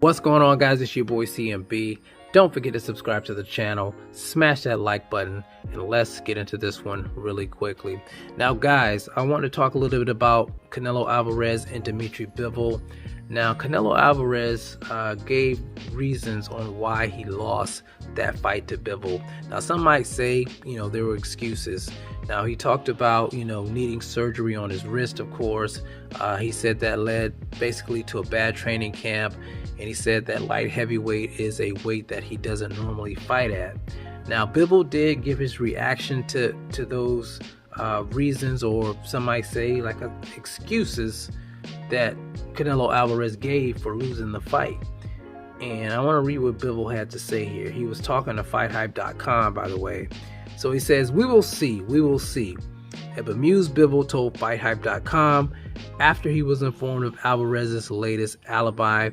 What's going on, guys? It's your boy CMB. Don't forget to subscribe to the channel, smash that like button, and let's get into this one really quickly. Now guys, I want to talk a little bit about Canelo Alvarez and Dmitry Bivol. Now Canelo Alvarez gave reasons on why he lost that fight to Bivol. Now some might say, there were excuses. Now he talked about, needing surgery on his wrist, of course. He said that led basically to a bad training camp. And he said that light heavyweight is a weight that he doesn't normally fight at. Now, Bivol did give his reaction to those reasons, or some might say like excuses that Canelo Alvarez gave for losing the fight. And I want to read what Bivol had to say here. He was talking to FightHype.com, by the way. So he says, "We will see, we will see." A bemused Bivol told FightHype.com after he was informed of Alvarez's latest alibi.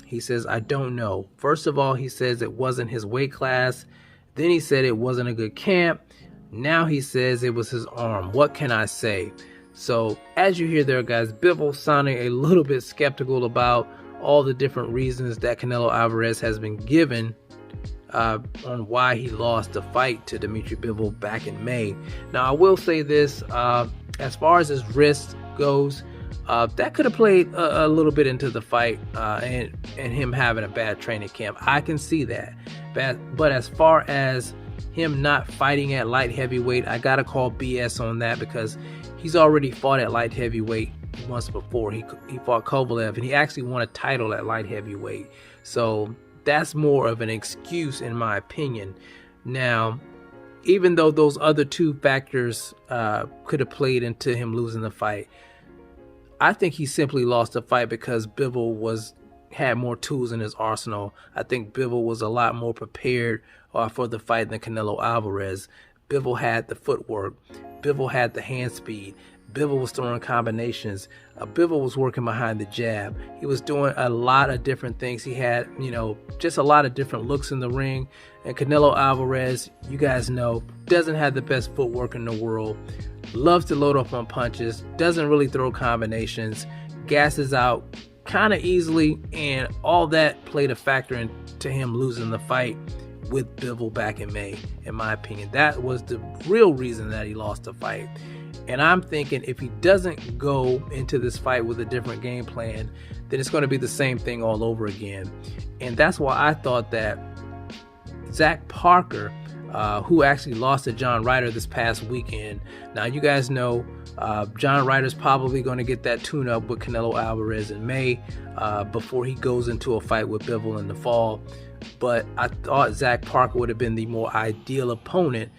He says, "I don't know. First of all, he says it wasn't his weight class. Then he said it wasn't a good camp. Now he says it was his arm. What can I say?" So as you hear there, guys, Bivol sounding a little bit skeptical about all the different reasons that Canelo Alvarez has been given on why he lost the fight to Dmitry Bivol back in May. Now, I will say this, as far as his wrist goes, that could have played a little bit into the fight and him having a bad training camp. I can see that. But as far as him not fighting at light heavyweight, I gotta call BS on that, because he's already fought at light heavyweight once before. He fought Kovalev, and he actually won a title at light heavyweight. So that's more of an excuse, in my opinion. Now, even though those other two factors could have played into him losing the fight, I think he simply lost the fight because Bivol had more tools in his arsenal. I think Bivol was a lot more prepared for the fight than Canelo Alvarez. Bivol had the footwork. Bivol had the hand speed. Bivol was throwing combinations. Bivol was working behind the jab. He was doing a lot of different things. He had, just a lot of different looks in the ring. And Canelo Alvarez, you guys know, doesn't have the best footwork in the world. Loves to load up on punches. Doesn't really throw combinations. Gasses out kind of easily. And all that played a factor into him losing the fight with Bivol back in May, in my opinion. That was the real reason that he lost the fight. And I'm thinking if he doesn't go into this fight with a different game plan, then it's going to be the same thing all over again. And that's why I thought that Zach Parker, who actually lost to John Ryder this past weekend. Now, you guys know John Ryder's probably going to get that tune-up with Canelo Alvarez in May before he goes into a fight with Bivol in the fall. But I thought Zach Parker would have been the more ideal opponent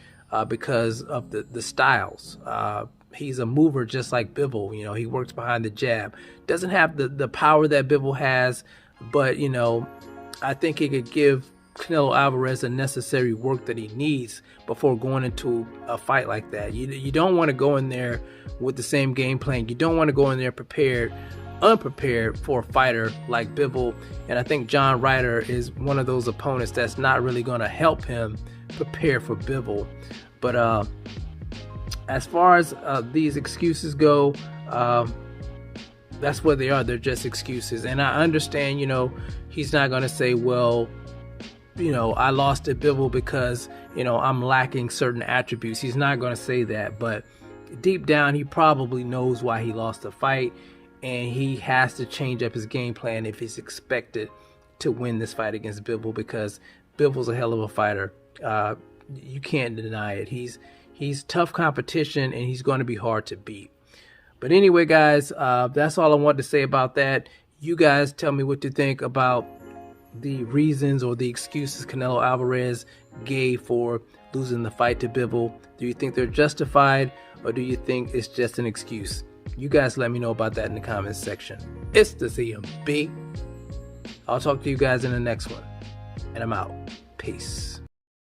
because of the styles. He's a mover just like Bivol. He works behind the jab. Doesn't have the power that Bivol has, but I think he could give Canelo Alvarez the necessary work that he needs before going into a fight like that. You don't want to go in there with the same game plan. You don't want to go in there unprepared for a fighter like Bivol. And I think John Ryder is one of those opponents that's not really going to help him prepare for Bivol. But as far as these excuses go, that's what they are. They're just excuses. And I understand, he's not going to say, well, I lost to Bivol because, I'm lacking certain attributes. He's not going to say that. But deep down, he probably knows why he lost the fight. And he has to change up his game plan if he's expected to win this fight against Bivol, because Bivol's a hell of a fighter. You can't deny it. He's tough competition, and he's going to be hard to beat. But anyway, guys, that's all I wanted to say about that. You guys tell me what you think about the reasons or the excuses Canelo Alvarez gave for losing the fight to Bivol. Do you think they're justified, or do you think it's just an excuse? You guys let me know about that in the comments section. It's the CMB. I'll talk to you guys in the next one. And I'm out. Peace.